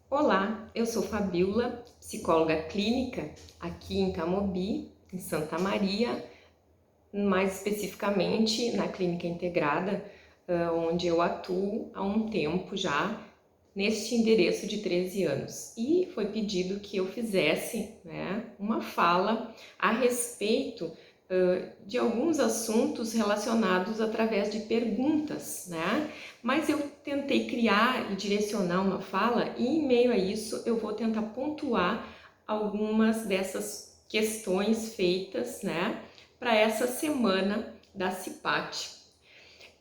Olá, eu sou Fabiola, psicóloga clínica aqui em Camobi, em Santa Maria, mais especificamente na Clínica Integrada, onde eu atuo há um tempo já, neste endereço de 13 anos. E foi pedido que eu fizesse, uma fala a respeito de alguns assuntos relacionados através de perguntas, Mas eu tentei criar e direcionar uma fala e em meio a isso eu vou tentar pontuar algumas dessas questões feitas, para essa semana da CIPAT.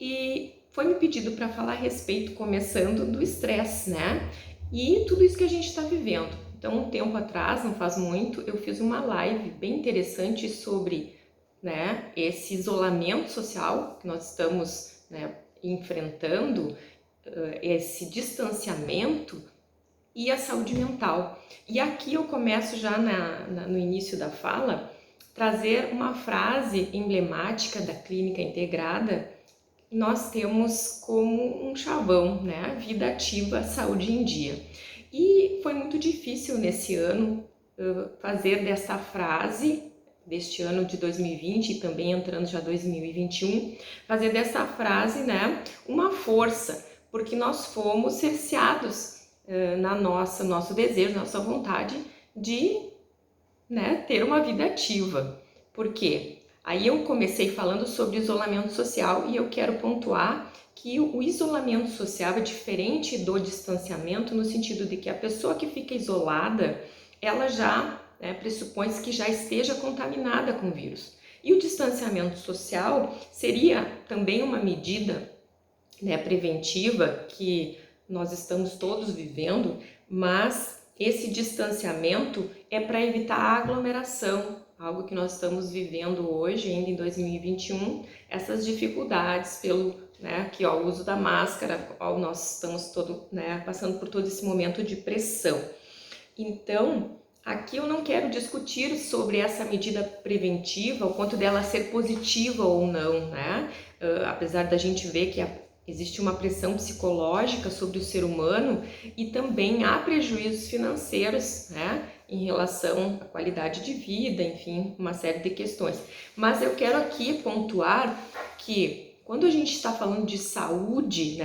E foi me pedido para falar a respeito, começando do estresse, E tudo isso que a gente está vivendo. Então, um tempo atrás, não faz muito, eu fiz uma live bem interessante sobre, esse isolamento social que nós estamos, enfrentando, esse distanciamento e a saúde mental. E aqui eu começo já no início da fala, trazer uma frase emblemática da Clínica Integrada. Nós temos como um chavão, Vida ativa, saúde em dia. E foi muito difícil nesse ano fazer dessa frase, deste ano de 2020 e também entrando já 2021, fazer dessa frase, uma força, porque nós fomos cerceados nosso desejo, nossa vontade de, ter uma vida ativa. Por quê? Aí eu comecei falando sobre isolamento social e eu quero pontuar que o isolamento social é diferente do distanciamento no sentido de que a pessoa que fica isolada, ela já pressupõe que já esteja contaminada com o vírus. E o distanciamento social seria também uma medida preventiva que nós estamos todos vivendo, mas esse distanciamento é para evitar a aglomeração, algo que nós estamos vivendo hoje, ainda em 2021, essas dificuldades pelo o uso da máscara, nós estamos passando por todo esse momento de pressão. Então, aqui eu não quero discutir sobre essa medida preventiva, o quanto dela ser positiva ou não, apesar da gente ver que existe uma pressão psicológica sobre o ser humano e também há prejuízos financeiros, em relação à qualidade de vida, enfim, uma série de questões. Mas eu quero aqui pontuar que quando a gente está falando de saúde,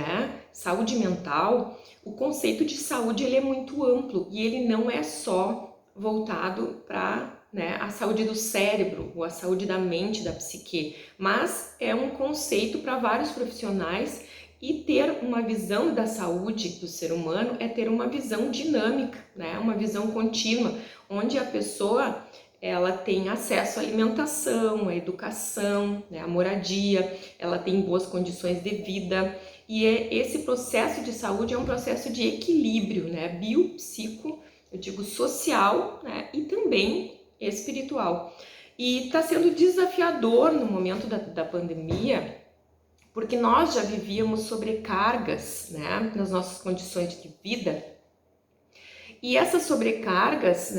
saúde mental, o conceito de saúde ele é muito amplo e ele não é só voltado para a saúde do cérebro ou a saúde da mente, da psique, mas é um conceito para vários profissionais e ter uma visão da saúde do ser humano é ter uma visão dinâmica, uma visão contínua, onde a pessoa ela tem acesso à alimentação, à educação, à moradia, ela tem boas condições de vida e esse processo de saúde é um processo de equilíbrio, biopsico, eu digo social, e também espiritual. E está sendo desafiador no momento da pandemia, porque nós já vivíamos sobrecargas, nas nossas condições de vida. E essas sobrecargas,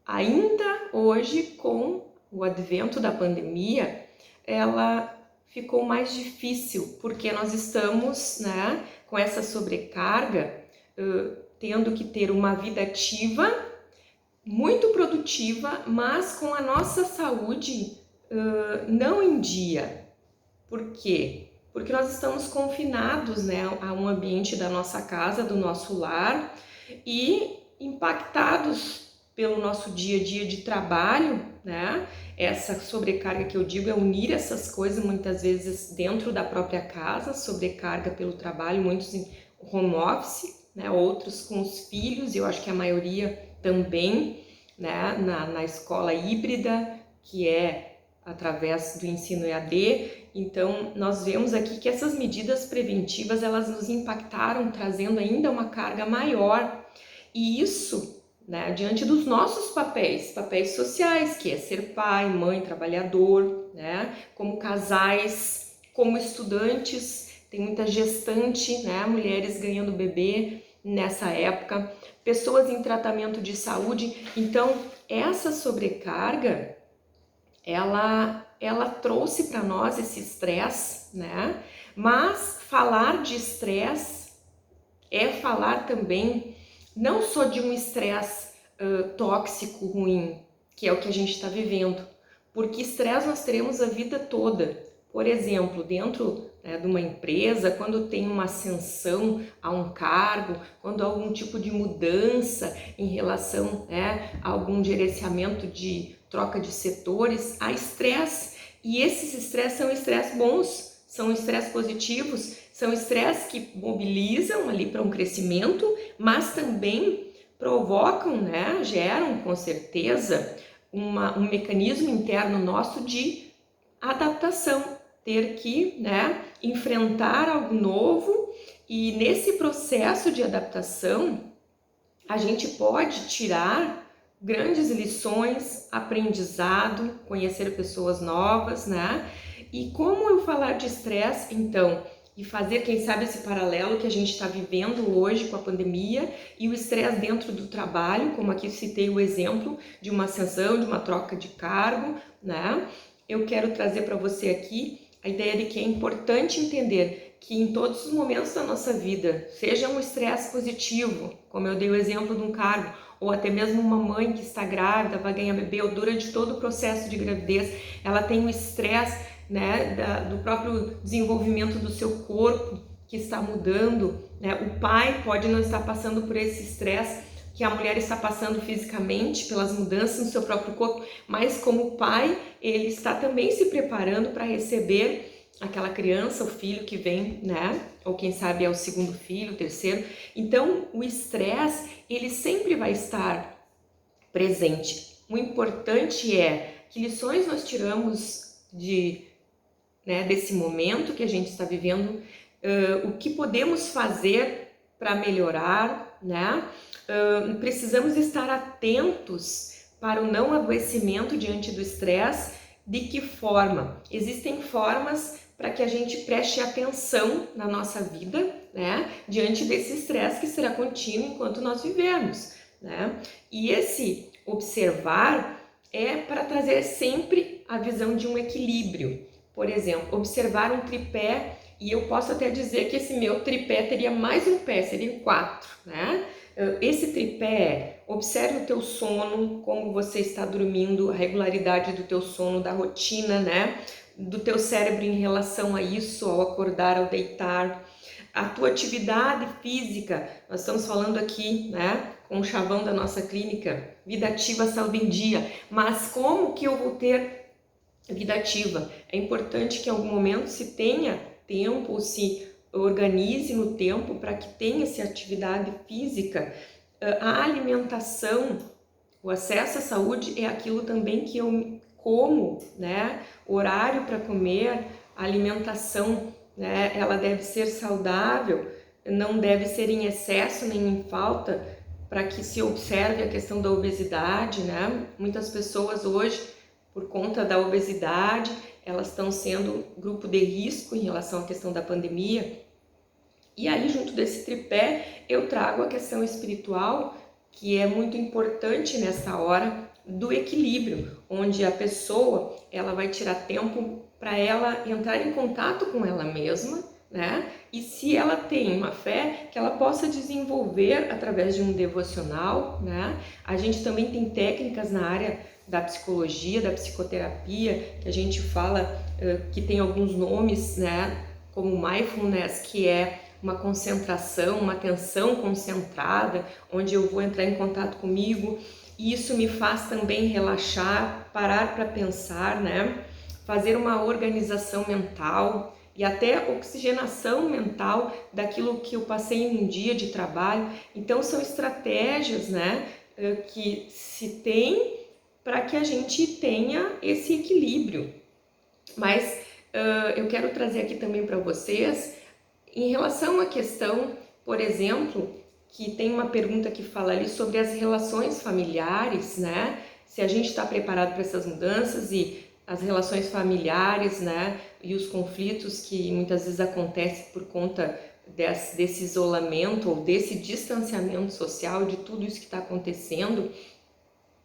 ainda hoje com o advento da pandemia, ela ficou mais difícil, porque nós estamos, com essa sobrecarga, tendo que ter uma vida ativa, muito produtiva, mas com a nossa saúde não em dia. Por quê? Porque nós estamos confinados, a um ambiente da nossa casa, do nosso lar e impactados pelo nosso dia a dia de trabalho, Essa sobrecarga que eu digo é unir essas coisas muitas vezes dentro da própria casa, sobrecarga pelo trabalho, muitos em home office, outros com os filhos, e eu acho que a maioria também, na escola híbrida, que é através do ensino EAD. Então, nós vemos aqui que essas medidas preventivas, elas nos impactaram, trazendo ainda uma carga maior. E isso, diante dos nossos papéis sociais, que é ser pai, mãe, trabalhador, como casais, como estudantes, tem muita gestante, mulheres ganhando bebê nessa época, pessoas em tratamento de saúde. Então, essa sobrecarga, ela trouxe para nós esse estresse, Mas falar de estresse é falar também não só de um estresse tóxico, ruim, que é o que a gente está vivendo, porque estresse nós teremos a vida toda. Por exemplo, dentro de uma empresa, quando tem uma ascensão a um cargo, quando há algum tipo de mudança em relação a algum gerenciamento de troca de setores, há estresse. E esses estresses são estresses bons, são estresses positivos, são estresses que mobilizam ali para um crescimento, mas também provocam, geram com certeza um mecanismo interno nosso de adaptação, ter que enfrentar algo novo, e nesse processo de adaptação a gente pode tirar grandes lições, aprendizado, conhecer pessoas novas, E como eu falar de estresse, então, e fazer, quem sabe, esse paralelo que a gente está vivendo hoje com a pandemia e o estresse dentro do trabalho, como aqui citei o exemplo de uma ascensão, de uma troca de cargo, Eu quero trazer para você aqui a ideia de que é importante entender que em todos os momentos da nossa vida, seja um estresse positivo, como eu dei o exemplo de um cargo, ou até mesmo uma mãe que está grávida, vai ganhar bebê, ou durante todo o processo de gravidez, ela tem um estresse do próprio desenvolvimento do seu corpo que está mudando, O pai pode não estar passando por esse estresse que a mulher está passando fisicamente pelas mudanças no seu próprio corpo, mas como pai, ele está também se preparando para receber aquela criança, o filho que vem, Ou quem sabe é o segundo filho, o terceiro. Então, o estresse, ele sempre vai estar presente. O importante é que lições nós tiramos desse momento que a gente está vivendo, o que podemos fazer para melhorar, precisamos estar atentos para o não adoecimento diante do estresse. De que forma? Existem formas para que a gente preste atenção na nossa vida, diante desse estresse que será contínuo enquanto nós vivermos, E esse observar é para trazer sempre a visão de um equilíbrio. Por exemplo, observar um tripé, e eu posso até dizer que esse meu tripé teria mais um pé, seriam 4, Esse tripé, observe o teu sono, como você está dormindo, a regularidade do teu sono, da rotina, do teu cérebro em relação a isso, ao acordar, ao deitar. A tua atividade física, nós estamos falando aqui, com o chavão da nossa clínica, vida ativa, saúde em dia, mas como que eu vou ter vida ativa? É importante que em algum momento se tenha tempo, ou se organize no tempo para que tenha essa atividade física. A alimentação, o acesso à saúde é aquilo também que eu como, o horário para comer, a alimentação, ela deve ser saudável, não deve ser em excesso nem em falta, para que se observe a questão da obesidade, Muitas pessoas hoje, por conta da obesidade, elas estão sendo grupo de risco em relação à questão da pandemia. E aí, junto desse tripé, eu trago a questão espiritual, que é muito importante nessa hora do equilíbrio, onde a pessoa ela vai tirar tempo para ela entrar em contato com ela mesma, E se ela tem uma fé, que ela possa desenvolver através de um devocional, A gente também tem técnicas na área da psicologia, da psicoterapia, que a gente fala que tem alguns nomes, como mindfulness, que é uma concentração, uma atenção concentrada, onde eu vou entrar em contato comigo, e isso me faz também relaxar, parar para pensar, Fazer uma organização mental e até oxigenação mental daquilo que eu passei em um dia de trabalho. Então são estratégias, que se tem para que a gente tenha esse equilíbrio. Mas eu quero trazer aqui também para vocês, em relação à questão, por exemplo, que tem uma pergunta que fala ali sobre as relações familiares, Se a gente está preparado para essas mudanças e as relações familiares, E os conflitos que muitas vezes acontecem por conta desse isolamento ou desse distanciamento social, de tudo isso que está acontecendo,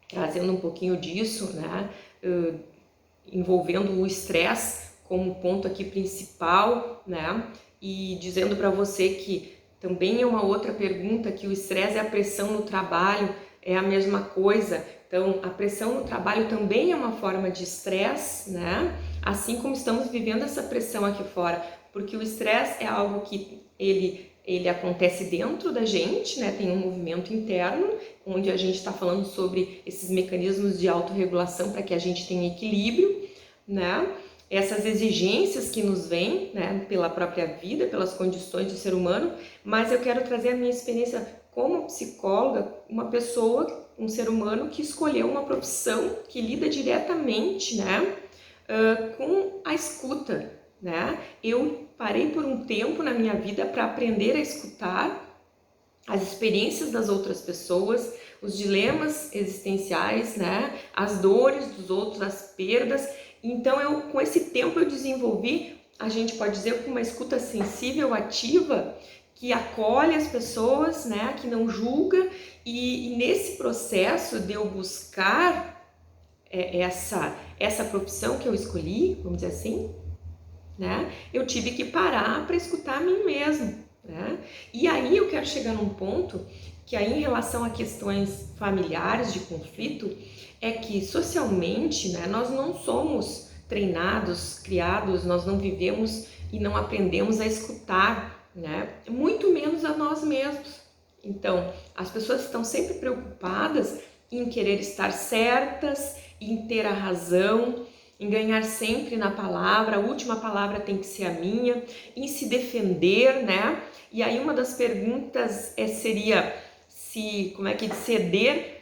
trazendo um pouquinho disso, envolvendo o estresse como ponto aqui principal, E dizendo para você que Também é uma outra pergunta, que o estresse e a pressão no trabalho é a mesma coisa. Então, a pressão no trabalho também é uma forma de estresse, né? Assim como estamos vivendo essa pressão aqui fora, porque o estresse é algo que ele acontece dentro da gente, né? Tem um movimento interno, onde a gente está falando sobre esses mecanismos de autorregulação para que a gente tenha equilíbrio, né? Essas exigências que nos vêm, né, pela própria vida, pelas condições do ser humano, mas eu quero trazer a minha experiência como psicóloga, uma pessoa, um ser humano que escolheu uma profissão que lida diretamente, né, com a escuta, né? Eu parei por um tempo na minha vida para aprender a escutar as experiências das outras pessoas, os dilemas existenciais, né? As dores dos outros, as perdas. Então, com esse tempo eu desenvolvi, a gente pode dizer, com uma escuta sensível, ativa, que acolhe as pessoas, né? Que não julga. E nesse processo de eu buscar essa profissão que eu escolhi, vamos dizer assim, né? Eu tive que parar para escutar a mim mesmo, né? E aí eu quero chegar num ponto que aí em relação a questões familiares de conflito, é que socialmente, né, nós não somos treinados, criados, nós não vivemos e não aprendemos a escutar, né? Muito menos a nós mesmos. Então, as pessoas estão sempre preocupadas em querer estar certas, em ter a razão, em ganhar sempre na palavra, a última palavra tem que ser a minha, em se defender, né? E aí uma das perguntas seria se, como é que ceder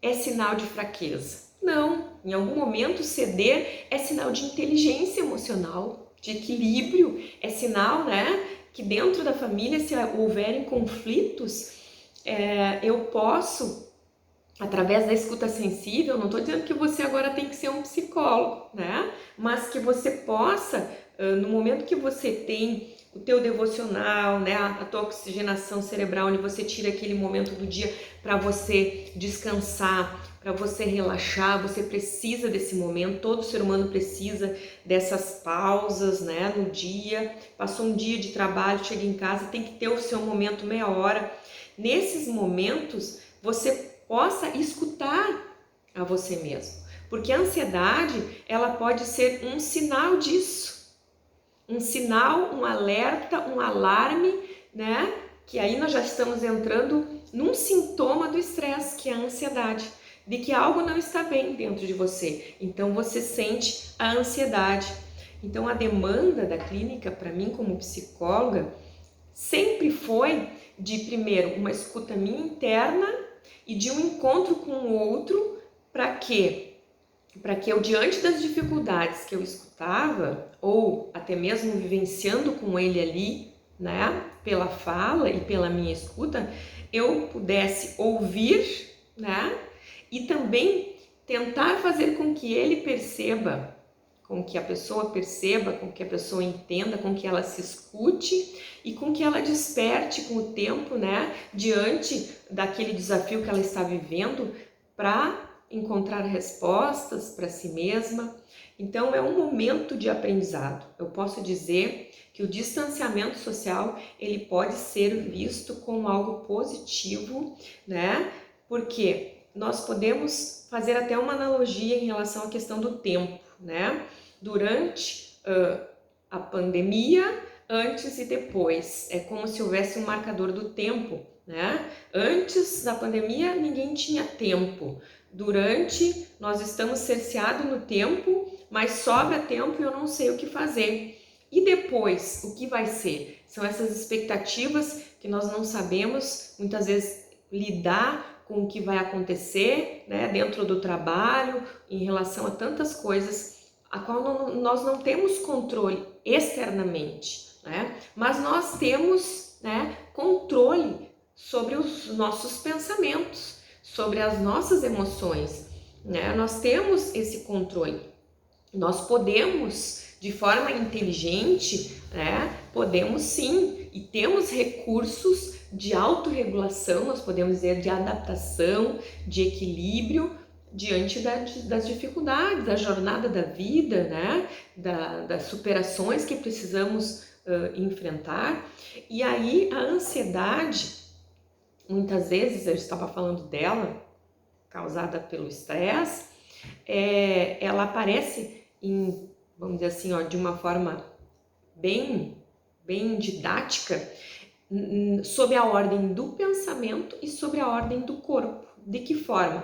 é sinal de fraqueza? Não, em algum momento ceder é sinal de inteligência emocional, de equilíbrio, é sinal, né, que dentro da família, se houverem conflitos, eu posso, através da escuta sensível, não estou dizendo que você agora tem que ser um psicólogo, né? Mas que você possa, no momento que você tem o teu devocional, né, a tua oxigenação cerebral, onde você tira aquele momento do dia para você descansar, para você relaxar, você precisa desse momento, todo ser humano precisa dessas pausas, né, no dia. Passou um dia de trabalho, chega em casa, tem que ter o seu momento, meia hora. Nesses momentos, você possa escutar a você mesmo, porque a ansiedade, ela pode ser um sinal disso, um sinal, um alerta, um alarme, né? Que aí nós já estamos entrando num sintoma do estresse, que é a ansiedade, de que algo não está bem dentro de você. Então você sente a ansiedade. Então a demanda da clínica, para mim como psicóloga, sempre foi de, primeiro, uma escuta minha interna e de um encontro com o outro. Para quê? Para que eu, diante das dificuldades que eu escutava, ou até mesmo vivenciando com ele ali, né, pela fala e pela minha escuta, eu pudesse ouvir, né, e também tentar fazer com que ele perceba, com que a pessoa perceba, com que a pessoa entenda, com que ela se escute e com que ela desperte com o tempo, né, diante daquele desafio que ela está vivendo, para encontrar respostas para si mesma. Então é um momento de aprendizado. Eu posso dizer que o distanciamento social, ele pode ser visto como algo positivo, né? Porque nós podemos fazer até uma analogia em relação à questão do tempo, né? Durante a pandemia, antes e depois, é como se houvesse um marcador do tempo, né? Antes da pandemia, ninguém tinha tempo. Durante, nós estamos cerceados no tempo, mas sobra tempo e eu não sei o que fazer. E depois, o que vai ser? São essas expectativas que nós não sabemos, muitas vezes, lidar com o que vai acontecer, né, dentro do trabalho, em relação a tantas coisas, a qual nós não temos controle externamente, né? Mas nós temos, né, controle sobre os nossos pensamentos, sobre as nossas emoções, né? Nós temos esse controle. Nós podemos, de forma inteligente, né? Podemos sim, e temos recursos de autorregulação, nós podemos dizer de adaptação, de equilíbrio diante das dificuldades, da jornada da vida, né? Das superações que precisamos enfrentar. E aí a ansiedade, muitas vezes, eu estava falando dela, causada pelo estresse, ela aparece vamos dizer assim, de uma forma bem didática, sob a ordem do pensamento e sobre a ordem do corpo. De que forma?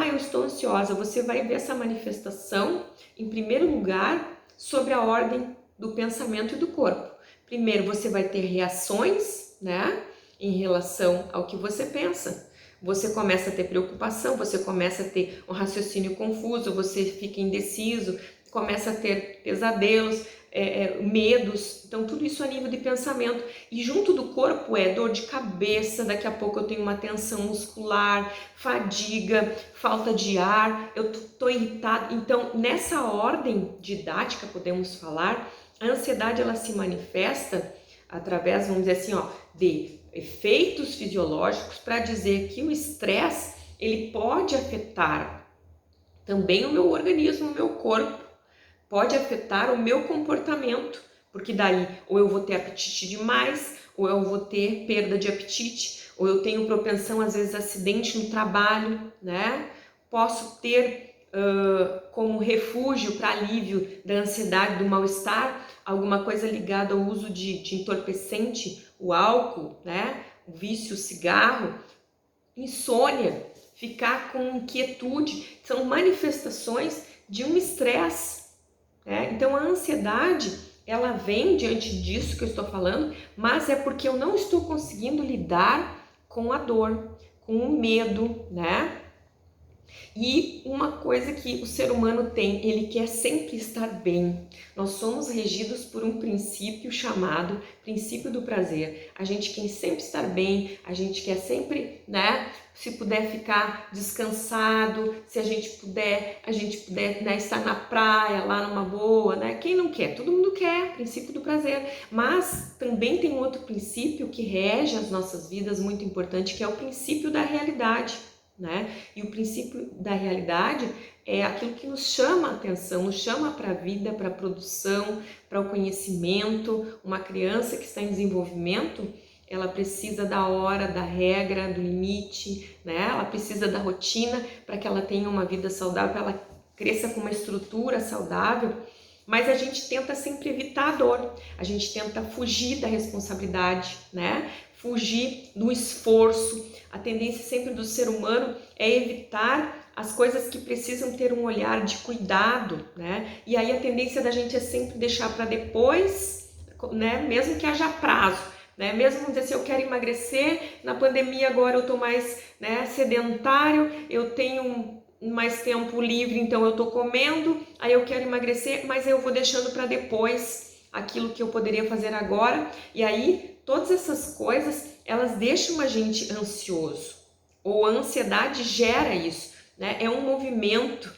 Eu estou ansiosa. Você vai ver essa manifestação, em primeiro lugar, sobre a ordem do pensamento e do corpo. Primeiro, você vai ter reações, né, em relação ao que você pensa. Você começa a ter preocupação, você começa a ter um raciocínio confuso, você fica indeciso, começa a ter pesadelos, medos, então tudo isso a nível de pensamento. E junto do corpo dor de cabeça, daqui a pouco eu tenho uma tensão muscular, fadiga, falta de ar, eu tô irritado. Então, nessa ordem didática, podemos falar, a ansiedade ela se manifesta através, vamos dizer assim, de efeitos fisiológicos, para dizer que o estresse ele pode afetar também o meu organismo, o meu corpo, pode afetar o meu comportamento, porque daí ou eu vou ter apetite demais, ou eu vou ter perda de apetite, ou eu tenho propensão às vezes a acidente no trabalho, né? Posso ter como refúgio para alívio da ansiedade, do mal-estar, alguma coisa ligada ao uso de entorpecente, o álcool, né? O vício, o cigarro, insônia, ficar com inquietude, são manifestações de um estresse. Então a ansiedade ela vem diante disso que eu estou falando, mas é porque eu não estou conseguindo lidar com a dor, com o medo, né? E uma coisa que o ser humano tem, ele quer sempre estar bem. Nós somos regidos por um princípio chamado princípio do prazer. A gente quer sempre estar bem, a gente quer sempre, né? Se puder ficar descansado, se a gente puder, né, estar na praia, lá numa boa, né? Quem não quer? Todo mundo quer, princípio do prazer. Mas também tem um outro princípio que rege as nossas vidas, muito importante, que é o princípio da realidade, né? E o princípio da realidade é aquilo que nos chama a atenção, nos chama para a vida, para a produção, para o conhecimento. Uma criança que está em desenvolvimento, ela precisa da hora, da regra, do limite, né? Ela precisa da rotina para que ela tenha uma vida saudável, para ela cresça com uma estrutura saudável. Mas a gente tenta sempre evitar a dor, a gente tenta fugir da responsabilidade, né? Fugir do esforço. A tendência sempre do ser humano é evitar as coisas que precisam ter um olhar de cuidado, né? E aí a tendência da gente é sempre deixar para depois, né? Mesmo que haja prazo, né? Mesmo, vamos dizer, se eu quero emagrecer, na pandemia agora eu tô mais, né, sedentário, eu tenho mais tempo livre, então eu tô comendo, aí eu quero emagrecer, mas eu vou deixando para depois aquilo que eu poderia fazer agora, e aí todas essas coisas, elas deixam a gente ansioso, ou a ansiedade gera isso, né? É um movimento.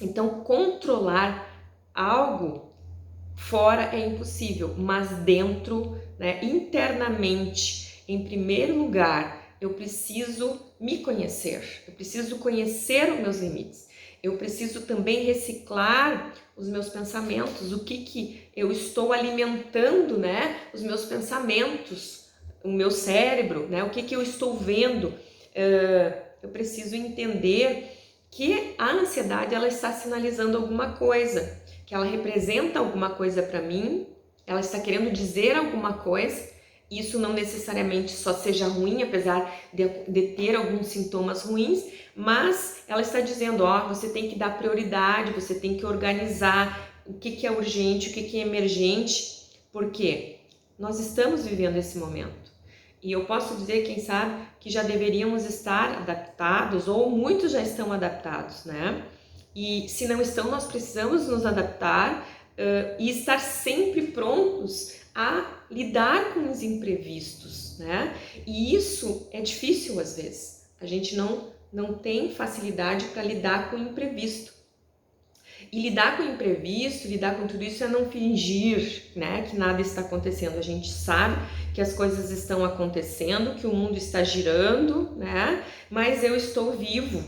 Então controlar algo fora é impossível, mas dentro, né, internamente, em primeiro lugar, eu preciso me conhecer, eu preciso conhecer os meus limites, eu preciso também reciclar os meus pensamentos, o que eu estou alimentando, né, os meus pensamentos, o meu cérebro, né, o que eu estou vendo. Eu preciso entender que a ansiedade ela está sinalizando alguma coisa, que ela representa alguma coisa para mim, ela está querendo dizer alguma coisa. Isso não necessariamente só seja ruim, apesar de ter alguns sintomas ruins, mas ela está dizendo, você tem que dar prioridade, você tem que organizar o que é urgente, o que é emergente, porque nós estamos vivendo esse momento. E eu posso dizer, quem sabe, que já deveríamos estar adaptados, ou muitos já estão adaptados, né? E se não estão, nós precisamos nos adaptar e estar sempre prontos a lidar com os imprevistos, né? E isso é difícil às vezes. A gente não tem facilidade para lidar com o imprevisto. E lidar com o imprevisto, lidar com tudo isso é não fingir, né, que nada está acontecendo. A gente sabe que as coisas estão acontecendo, que o mundo está girando, né? Mas eu estou vivo.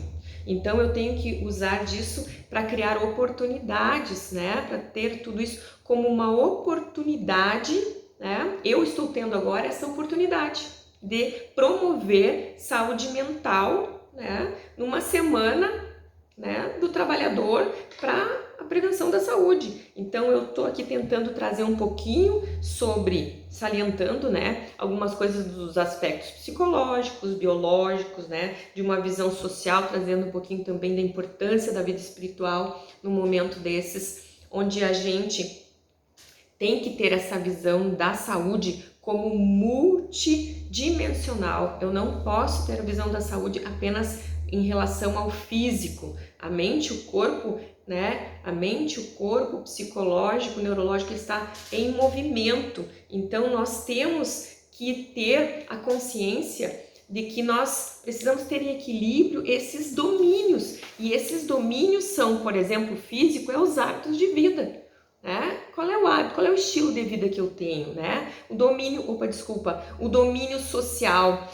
Então eu tenho que usar disso para criar oportunidades, né? Para ter tudo isso como uma oportunidade, né? Eu estou tendo agora essa oportunidade de promover saúde mental, né? Numa semana, né, do trabalhador para a prevenção da saúde. Então eu estou aqui tentando trazer um pouquinho sobre, salientando, né, algumas coisas dos aspectos psicológicos, biológicos, né, de uma visão social, trazendo um pouquinho também da importância da vida espiritual no momento desses, onde a gente tem que ter essa visão da saúde como multidimensional. Eu não posso ter a visão da saúde apenas em relação ao físico. A mente, o corpo, né? A mente, o corpo, o psicológico, o neurológico está em movimento. Então nós temos que ter a consciência de que nós precisamos ter em equilíbrio esses domínios. E esses domínios são, por exemplo, físico, é os hábitos de vida. Né? Qual é o hábito, qual é o estilo de vida que eu tenho, né? O domínio social,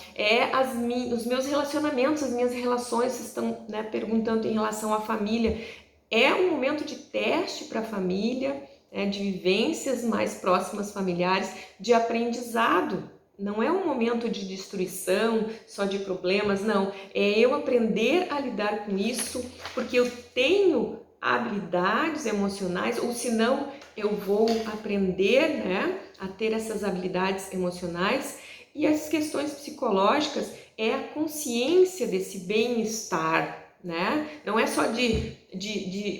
os meus relacionamentos, as minhas relações. Vocês estão, né, perguntando em relação à família. É um momento de teste para a família, né, de vivências mais próximas familiares, de aprendizado. Não é um momento de destruição, só de problemas, não. É eu aprender a lidar com isso, porque eu tenho habilidades emocionais, ou senão eu vou aprender, né, a ter essas habilidades emocionais. E as questões psicológicas é a consciência desse bem-estar, né? Não é só de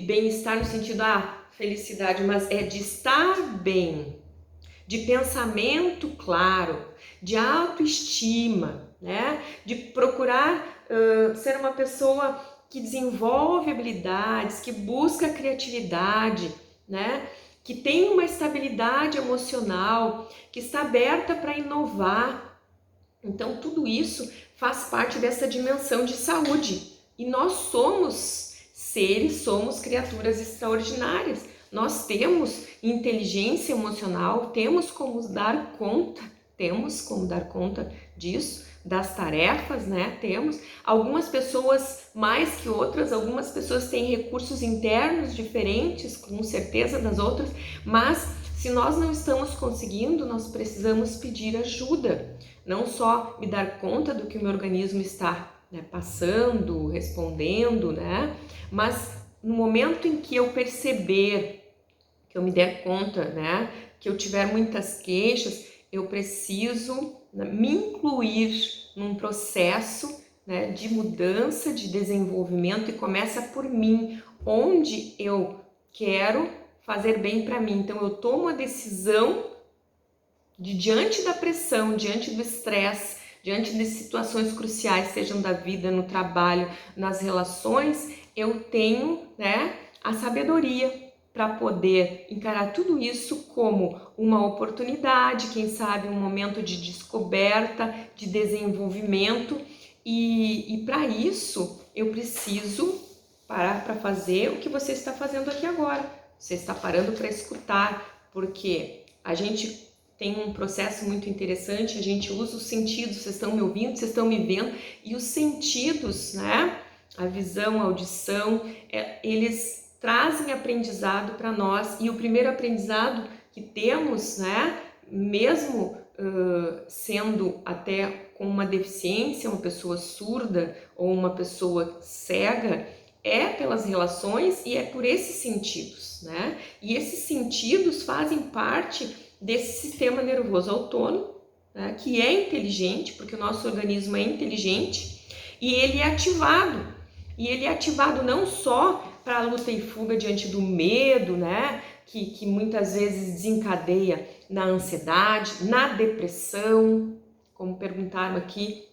bem-estar no sentido felicidade, mas é de estar bem, de pensamento claro, de autoestima, né? De procurar ser uma pessoa que desenvolve habilidades, que busca criatividade, né? Que tem uma estabilidade emocional, que está aberta para inovar. Então tudo isso faz parte dessa dimensão de saúde. E nós somos seres, somos criaturas extraordinárias. Nós temos inteligência emocional, temos como dar conta disso, das tarefas, né? Temos algumas pessoas mais que outras, algumas pessoas têm recursos internos diferentes, com certeza, das outras, mas se nós não estamos conseguindo, nós precisamos pedir ajuda, não só me dar conta do que o meu organismo está, né, passando, respondendo, né? Mas no momento em que eu perceber, que eu me der conta, né, que eu tiver muitas queixas, eu preciso, né, me incluir num processo, né, de mudança, de desenvolvimento, e começa por mim, onde eu quero fazer bem para mim. Então eu tomo a decisão de, diante da pressão, diante do estresse, diante de situações cruciais, sejam da vida, no trabalho, nas relações, eu tenho, né, a sabedoria para poder encarar tudo isso como uma oportunidade, quem sabe um momento de descoberta, de desenvolvimento, e para isso eu preciso parar para fazer o que você está fazendo aqui agora. Você está parando para escutar, porque a gente tem um processo muito interessante, a gente usa os sentidos. Vocês estão me ouvindo, vocês estão me vendo, e os sentidos, né? A visão, a audição, eles trazem aprendizado para nós, e o primeiro aprendizado que temos, né, mesmo sendo até com uma deficiência, uma pessoa surda ou uma pessoa cega, é pelas relações e é por esses sentidos, né? E esses sentidos fazem parte desse sistema nervoso autônomo, né, que é inteligente, porque o nosso organismo é inteligente, e ele é ativado. E ele é ativado não só para a luta e fuga diante do medo, né, que muitas vezes desencadeia na ansiedade, na depressão, como perguntaram aqui,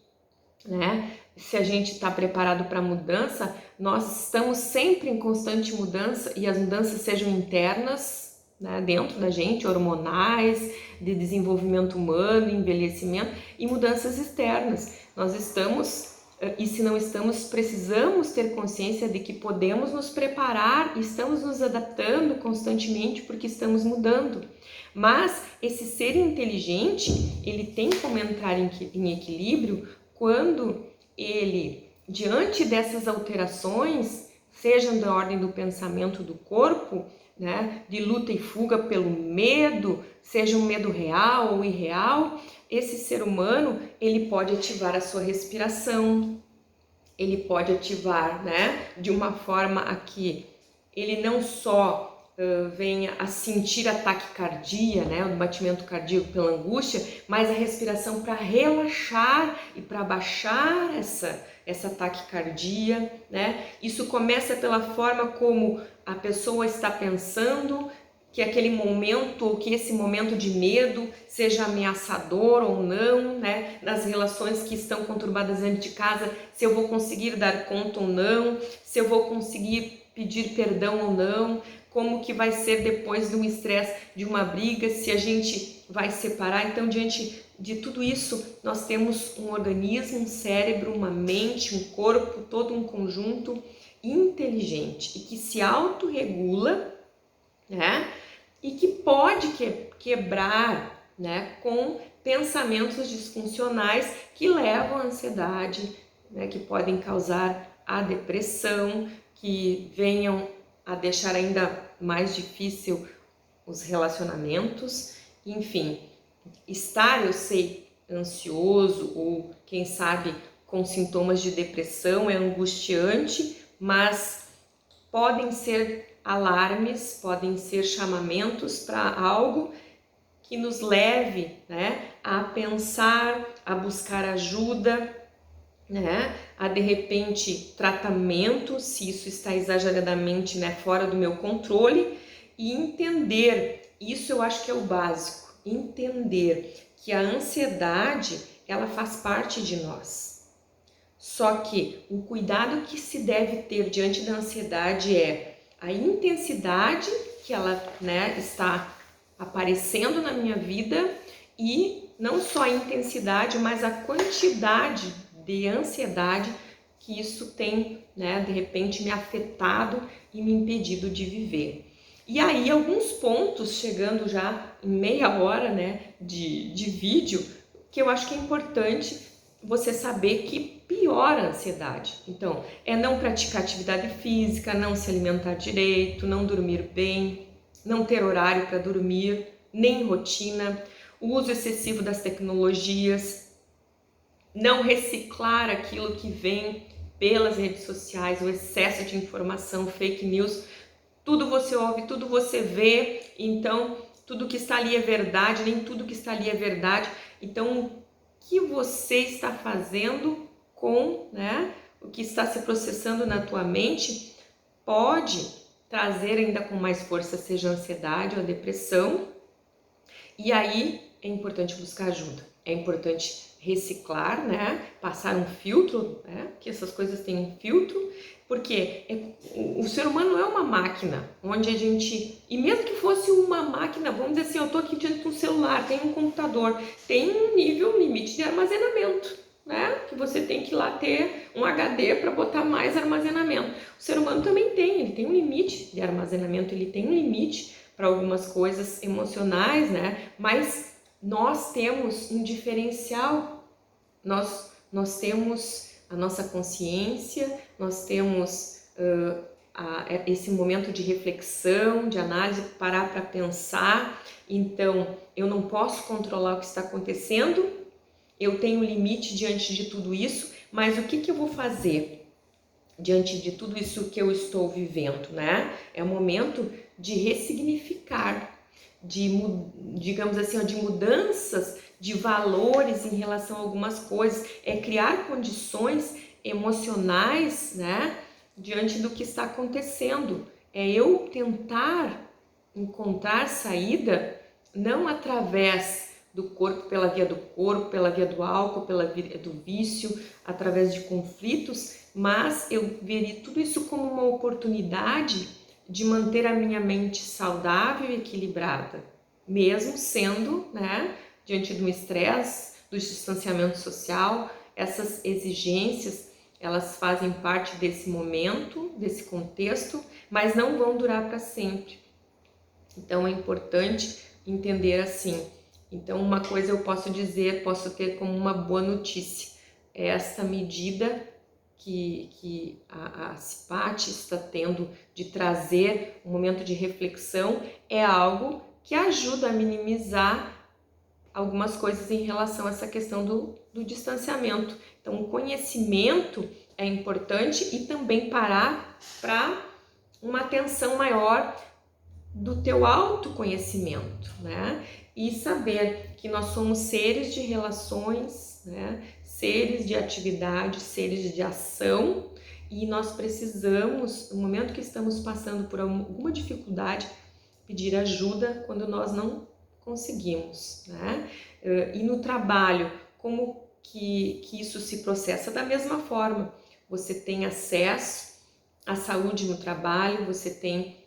né, se a gente está preparado para a mudança. Nós estamos sempre em constante mudança, e as mudanças sejam internas, né, dentro da gente, hormonais, de desenvolvimento humano, envelhecimento, e mudanças externas. Nós estamos, e se não estamos, precisamos ter consciência de que podemos nos preparar, estamos nos adaptando constantemente porque estamos mudando. Mas esse ser inteligente, ele tem como entrar em equilíbrio quando ele diante dessas alterações, sejam da ordem do pensamento do corpo, né, de luta e fuga pelo medo, seja um medo real ou irreal, esse ser humano, ele pode ativar a sua respiração, ele pode ativar, né, de uma forma a que ele não só venha a sentir a taquicardia, né, o batimento cardíaco pela angústia, mas a respiração para relaxar e para baixar essa taquicardia, né? Isso começa pela forma como a pessoa está pensando, que aquele momento ou que esse momento de medo seja ameaçador ou não, né? Nas relações que estão conturbadas dentro de casa, se eu vou conseguir dar conta ou não, se eu vou conseguir pedir perdão ou não, como que vai ser depois de um estresse, de uma briga, se a gente vai separar. Então, diante de tudo isso, nós temos um organismo, um cérebro, uma mente, um corpo, todo um conjunto inteligente e que se autorregula, né? E que pode quebrar, né, com pensamentos disfuncionais que levam à ansiedade, né, que podem causar a depressão, que venham a deixar ainda mais difícil os relacionamentos. Enfim, estar, eu sei, ansioso ou quem sabe com sintomas de depressão é angustiante, mas podem ser alarmes, podem ser chamamentos para algo que nos leve, né, a pensar, a buscar ajuda, né, a de repente tratamento, se isso está exageradamente, né, fora do meu controle, e entender, isso eu acho que é o básico, entender que a ansiedade, ela faz parte de nós. Só que o cuidado que se deve ter diante da ansiedade é a intensidade que ela, né, está aparecendo na minha vida e não só a intensidade, mas a quantidade de ansiedade que isso tem, né, de repente me afetado e me impedido de viver. E aí alguns pontos, chegando já em meia hora, né, de vídeo, que eu acho que é importante você saber que piora a ansiedade. Então, é não praticar atividade física, não se alimentar direito, não dormir bem, não ter horário para dormir, nem rotina, o uso excessivo das tecnologias, não reciclar aquilo que vem pelas redes sociais, o excesso de informação, fake news, tudo você ouve, tudo você vê, então tudo que está ali é verdade, nem tudo que está ali é verdade. Então, o que você está fazendo com, né, o que está se processando na tua mente pode trazer ainda com mais força, seja a ansiedade ou a depressão. E aí é importante buscar ajuda, é importante reciclar, né? Passar um filtro, né? Que essas coisas têm um filtro, porque o ser humano não é uma máquina, onde a gente, e mesmo que fosse uma máquina, vamos dizer assim, eu estou aqui diante de um celular, tem um computador, tem um nível, um limite de armazenamento, né? Que você tem que ir lá ter um HD para botar mais armazenamento. O ser humano também tem, ele tem um limite de armazenamento, ele tem um limite para algumas coisas emocionais, né? Mas nós temos um diferencial, nós temos a nossa consciência, nós temos esse momento de reflexão, de análise, parar para pensar. Então, eu não posso controlar o que está acontecendo, eu tenho limite diante de tudo isso, mas o que eu vou fazer diante de tudo isso que eu estou vivendo, né? É o momento de ressignificar, digamos assim, de mudanças de valores em relação a algumas coisas, é criar condições emocionais, né, diante do que está acontecendo. É eu tentar encontrar saída, não através do corpo, pela via do corpo, pela via do álcool, pela via do vício, através de conflitos, mas eu veria tudo isso como uma oportunidade de manter a minha mente saudável e equilibrada, mesmo sendo, né, diante do estresse, do distanciamento social. Essas exigências, elas fazem parte desse momento, desse contexto, mas não vão durar para sempre. Então é importante entender assim. Então, uma coisa eu posso dizer, posso ter como uma boa notícia, essa medida que a CIPAT está tendo de trazer um momento de reflexão é algo que ajuda a minimizar algumas coisas em relação a essa questão do distanciamento. Então, o conhecimento é importante e também parar para uma atenção maior do teu autoconhecimento, né? E saber que nós somos seres de relações, né? Seres de atividade, seres de ação, e nós precisamos, no momento que estamos passando por alguma dificuldade, pedir ajuda quando nós não conseguimos, né? E no trabalho, como que isso se processa? Da mesma forma, você tem acesso à saúde no trabalho, você tem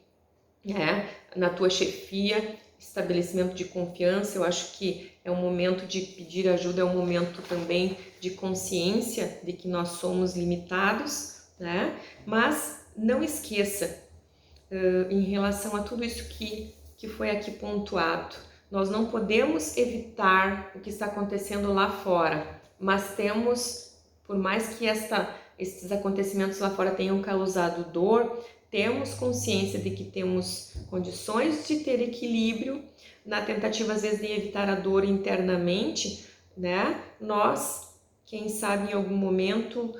na tua chefia, estabelecimento de confiança. Eu acho que é um momento de pedir ajuda, é um momento também de consciência de que nós somos limitados, né? Mas não esqueça, em relação a tudo isso que foi aqui pontuado, nós não podemos evitar o que está acontecendo lá fora, mas temos, por mais que esses acontecimentos lá fora tenham causado dor, temos consciência de que temos condições de ter equilíbrio na tentativa, às vezes, de evitar a dor internamente, né? Nós, quem sabe, em algum momento,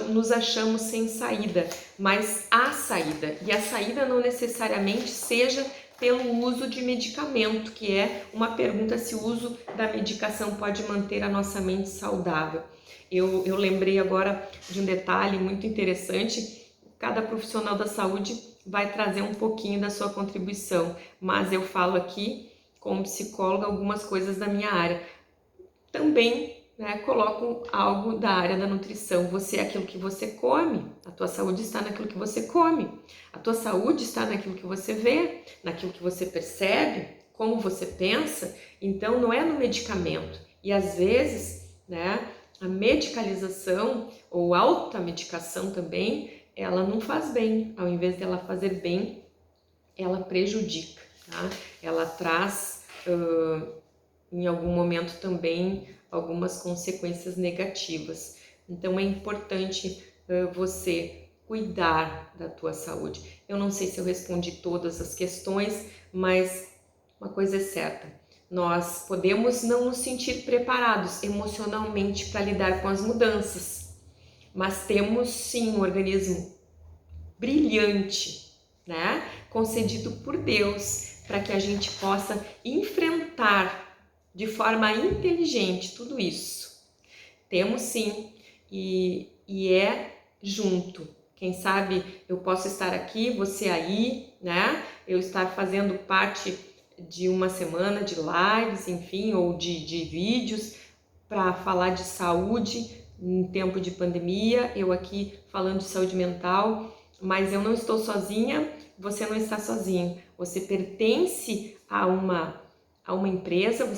nos achamos sem saída, mas há saída. E a saída não necessariamente seja pelo uso de medicamento, que é uma pergunta se o uso da medicação pode manter a nossa mente saudável. Eu lembrei agora de um detalhe muito interessante. Cada profissional da saúde vai trazer um pouquinho da sua contribuição, mas eu falo aqui, como psicóloga, algumas coisas da minha área. Também, né, coloco algo da área da nutrição. Você é aquilo que você come, a tua saúde está naquilo que você come, a tua saúde está naquilo que você vê, naquilo que você percebe, como você pensa. Então, não é no medicamento. E às vezes, né, a medicalização ou alta medicação também, ela não faz bem. Ao invés dela fazer bem, ela prejudica, tá? Ela traz, em algum momento também, algumas consequências negativas. Então é importante você cuidar da tua saúde. Eu não sei se eu respondi todas as questões, mas uma coisa é certa: nós podemos não nos sentir preparados emocionalmente para lidar com as mudanças, mas temos sim um organismo brilhante, né? Concedido por Deus para que a gente possa enfrentar de forma inteligente tudo isso. Temos sim, e é junto. Quem sabe eu posso estar aqui, você aí, né? Eu estar fazendo parte de uma semana de lives, enfim, ou de vídeos para falar de saúde em tempo de pandemia, eu aqui falando de saúde mental, mas eu não estou sozinha, você não está sozinho. Você pertence a uma empresa,